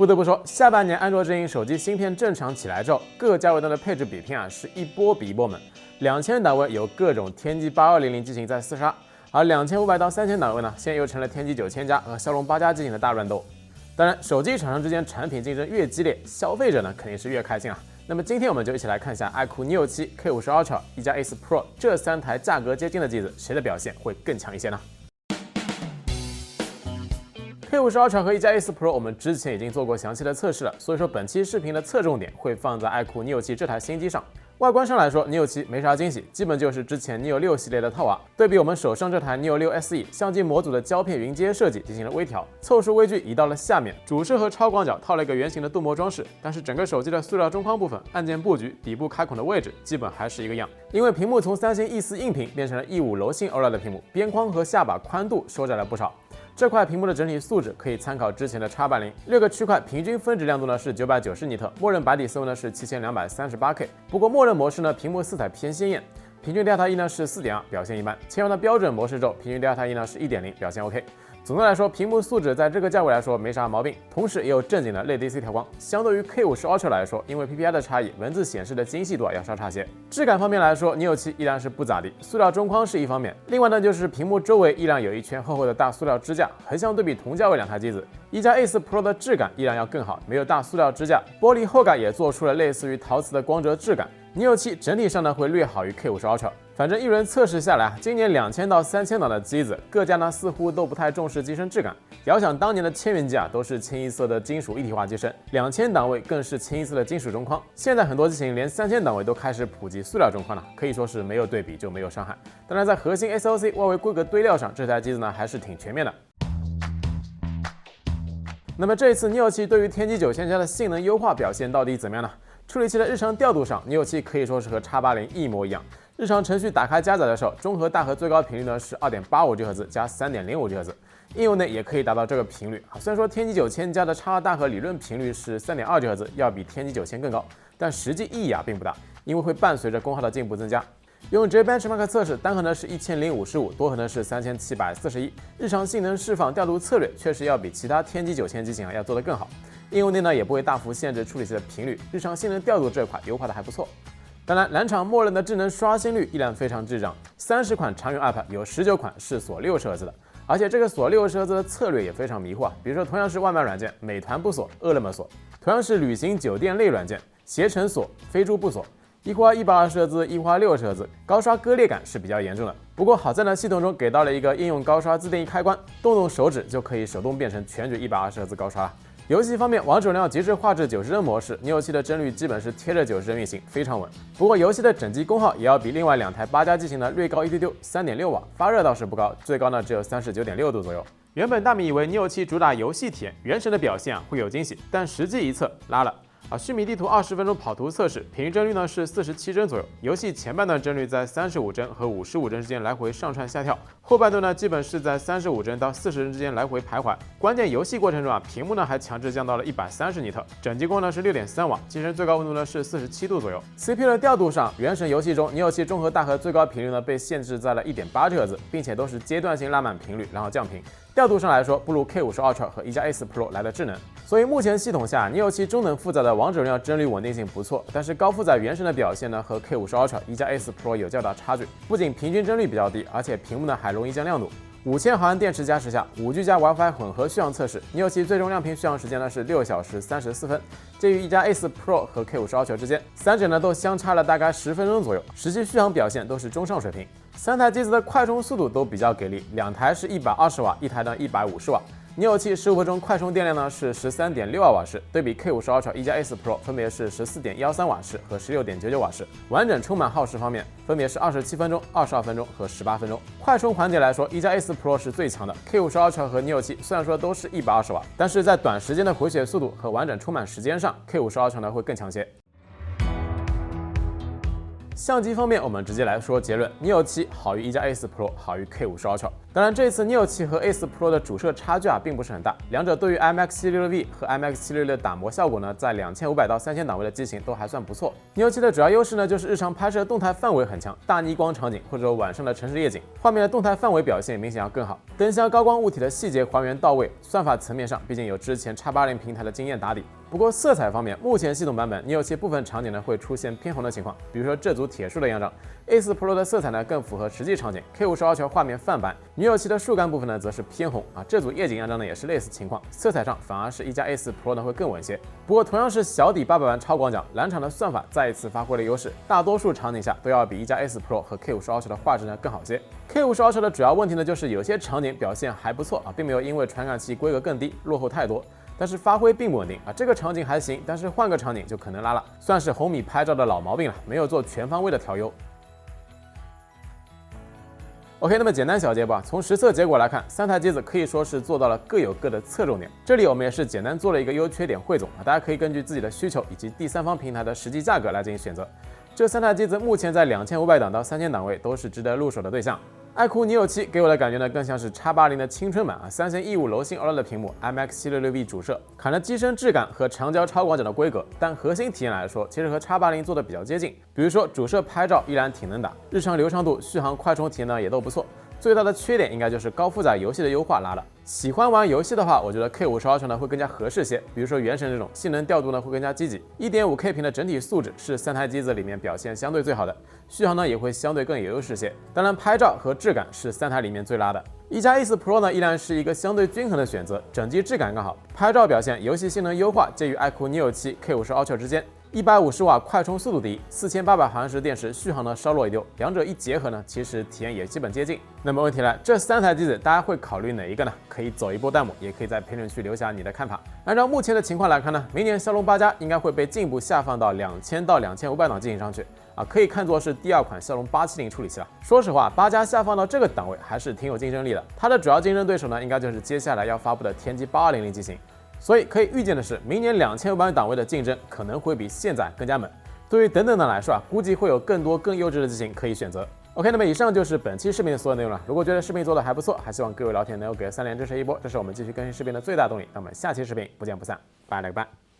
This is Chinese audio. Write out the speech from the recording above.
不得不说，下半年安卓阵营手机芯片正常起来之后，各价位段的配置比拼是一波比一波猛。2000档位有各种天玑8200机型在厮杀，而2500到3000档位呢，现在又成了天玑9000加和骁龙8加机型的大乱斗。当然，手机厂商之间产品竞争越激烈，消费者呢肯定是越开心啊。那么今天我们就一起来看一下iQOO Neo 7、K50 Ultra、1加 Ace Pro 这3台价格接近的机子，谁的表现会更强一些呢？K50 Ultra 和1加 Ace Pro 我们之前已经做过详细的测试了，所以说本期视频的侧重点会放在iQOO Neo 7这台新机上。外观上来说 ，Neo 7没啥惊喜，基本就是之前 Neo 6系列的套娃。对比我们手上这台 Neo 6 SE， 相机模组的胶片云阶设计进行了微调，凑数微距移到了下面，主摄和超广角套了一个圆形的镀膜装饰，但是整个手机的塑料中框部分、按键布局、底部开孔的位置基本还是一个样。因为屏幕从三星 E4 硬屏变成了 E5 柔性 OLED 的屏幕，边框和下巴宽度收窄了不少。这块屏幕的整体素质可以参考之前的 X80，6个区块平均分值亮度呢是990尼特，默认白底色温呢是7238K。不过默认模式呢，屏幕色彩偏鲜艳，平均 Delta E 呢是4.2，表现一般。切换到标准模式之后，平均 Delta E 呢是1.0，表现 OK。总的来说，屏幕素质在这个价位来说没啥毛病，同时也有正经的类 DC 调光。相对于 K50 Ultra 来说，因为 PPI 的差异，文字显示的精细度要稍差些。质感方面来说 ，Neo 7依然是不咋地，塑料中框是一方面，另外呢就是屏幕周围依然有一圈厚厚的大塑料支架。横向对比同价位两台机子，1加 Ace Pro 的质感依然要更好，没有大塑料支架，玻璃后盖也做出了类似于陶瓷的光泽质感。Neo 7整体上呢会略好于 K50 Ultra。反正一轮测试下来，今年2000到3000档的机子，各家呢似乎都不太重视机身质感。遥想当年的千元机都是清一色的金属一体化机身，2000档位更是清一色的金属中框。现在很多机型连3000档位都开始普及塑料中框了，可以说是没有对比就没有伤害。当然，在核心 SoC 外围规格堆料上，这台机子呢还是挺全面的。那么这一次 Neo 7对于天玑9000加的性能优化表现到底怎么样呢？处理器的日常调度上 ，Neo 7可以说是和 X80 一模一样。日常程序打开加载的时候，中核大核最高频率呢是 2.85 GHz 加 3.05 GHz， 应用内也可以达到这个频率。虽然说天玑9000加的 X2 大核理论频率是 3.2 GHz， 要比天玑9000更高，但实际意义并不大，因为会伴随着功耗的进一步增加。用 JBenchmark 测试，单核呢是1055，多核呢是3741。日常性能释放调度策略确实要比其他天玑9000机型要做得更好。应用内呢也不会大幅限制处理器的频率，日常性能调度这块优化的还不错。当然，蓝厂默认的智能刷新率依然非常智障，30款常用 App 有19款是锁60赫兹的，而且这个锁60赫兹的策略也非常迷惑。比如说，同样是外卖软件，美团不锁，饿了么锁；同样是旅行酒店类软件，携程锁，飞猪不锁。一花120赫兹，一花60赫兹，高刷割裂感是比较严重的。不过好在呢，系统中给到了一个应用高刷自定义开关，动动手指就可以手动变成全局120赫兹高刷了。游戏方面，王者荣耀极致画质90帧模式 ，Neo 7的帧率基本是贴着90帧运行，非常稳。不过游戏的整机功耗也要比另外2台8加机型的略高一丢丢，3.6瓦，发热倒是不高，最高呢只有39.6度左右。原本大米以为 Neo 7主打游戏体验，原神的表现会有惊喜，但实际一测拉了。虚拟地图20分钟跑图测试，平均帧率呢是47帧左右。游戏前半段帧率在35帧和55帧之间来回上窜下跳，后半段呢基本是在35帧到40帧之间来回徘徊。关键游戏过程中屏幕呢还强制降到了130尼特，整机光呢是6.3瓦，机身最高温度呢是47度左右。CPU 的调度上，原神游戏中 Neo 7中核大核最高频率呢被限制在了1.8 GHz， 并且都是阶段性拉满频率，然后降频。调度上来说，不如 K50 Ultra 和1加 Ace Pro 来的智能，所以目前系统下 Neo 7中等负载的王者荣耀帧率稳定性不错，但是高负载原神的表现呢和 K50 Ultra、1加 Ace Pro 有较大差距，不仅平均帧率比较低，而且屏幕呢还容易降亮度。5000毫安电池加持下，5G 加 WiFi 混合续航测试 ，Neo 7最终亮屏续航时间呢是6小时34分，介于1加 Ace Pro 和 K50 Ultra 之间，三者呢都相差了大概10分钟左右，实际续航表现都是中上水平。3台机子的快充速度都比较给力，2台是120瓦，1台呢150瓦。Neo 715分钟快充电量呢是13.62瓦时，对比 K50 Ultra、1加 Ace Pro 分别是14.13瓦时和16.99瓦时。完整充满耗时方面，分别是27分钟、22分钟和18分钟。快充环节来说，1加 Ace Pro 是最强的 ，K50 Ultra 和 Neo 7虽然说都是120瓦，但是在短时间的回血速度和完整充满时间上，K50 Ultra 呢会更强些。相机方面，我们直接来说结论：Neo 7好于1加 A4 Pro， 好于 K50 Ultra。当然，这次 Neo 7和 A4 Pro 的主摄差距并不是很大，两者对于 IMX766V 和 IMX766 的打磨效果呢，在2500到3000档位的机型都还算不错。Neo 7的主要优势呢，就是日常拍摄动态范围很强，大逆光场景或者说晚上的城市夜景，画面的动态范围表现明显要更好，灯箱高光物体的细节还原到位。算法层面上，毕竟有之前 X80 平台的经验打底。不过色彩方面，目前系统版本 Neo 7部分场景呢会出现偏红的情况，比如说这组铁树的样张。A4 Pro 的色彩呢更符合实际场景 ，K50 Ultra 画面泛白，Neo 7的树干部分呢则是偏红这组夜景样张呢也是类似情况，色彩上反而是1加 A4 Pro 呢会更稳些。不过同样是小底800万超广角，蓝厂的算法再一次发挥了优势，大多数场景下都要比1加 A4 Pro 和 K50 Ultra 的画质呢更好些。K50 Ultra 的主要问题呢就是有些场景表现还不错并没有因为传感器规格更低落后太多。但是发挥并不稳定这个场景还行，但是换个场景就可能拉了，算是红米拍照的老毛病了，没有做全方位的调优。OK， 那么简单小结吧。从实测结果来看，3台机子可以说是做到了各有各的侧重点。这里我们也是简单做了一个优缺点汇总大家可以根据自己的需求以及第三方平台的实际价格来进行选择。这3台机子目前在2500档到3000档位都是值得入手的对象。爱酷 Neo 7给我的感觉呢，更像是 X80 的青春版3015柔性 OLED 的屏幕 ，IMX766V 主摄，砍了机身质感和长焦超广角的规格，但核心体验来说，其实和 X80 做的比较接近。比如说主摄拍照依然挺能打，日常流畅度、续航快充体验呢也都不错。最大的缺点应该就是高负载游戏的优化拉的。喜欢玩游戏的话，我觉得 K50 Ultra 呢会更加合适些，比如说原神这种性能调度呢会更加积极。1.5K 屏的整体素质是3台机子里面表现相对最好的，续航呢也会相对更有优势些。当然，拍照和质感是3台里面最拉的。1加 A4 Pro 呢依然是一个相对均衡的选择，整机质感刚好，拍照表现、游戏性能优化介于爱酷 Neo 7、K50 Ultra 之间。150瓦快充速度低，4800毫安时电池续航呢稍弱一丢，两者一结合呢，其实体验也基本接近。那么问题来，这3台机子大家会考虑哪一个呢？可以走一波弹幕，也可以在评论区留下你的看法。按照目前的情况来看呢，明年骁龙8加应该会被进一步下放到2000到2500档机型上去可以看作是第2款骁龙870处理器了。说实话，8加下放到这个档位还是挺有竞争力的，它的主要竞争对手呢，应该就是接下来要发布的天玑8200机型。所以可以预见的是，明年2500档位的竞争可能会比现在更加猛。对于等等的来说估计会有更多更优质的机型可以选择。OK， 那么以上就是本期视频的所有内容了。如果觉得视频做的还不错，还希望各位老铁能够给3连支持一波，这是我们继续更新视频的最大动力。那我们下期视频不见不散，拜了个拜。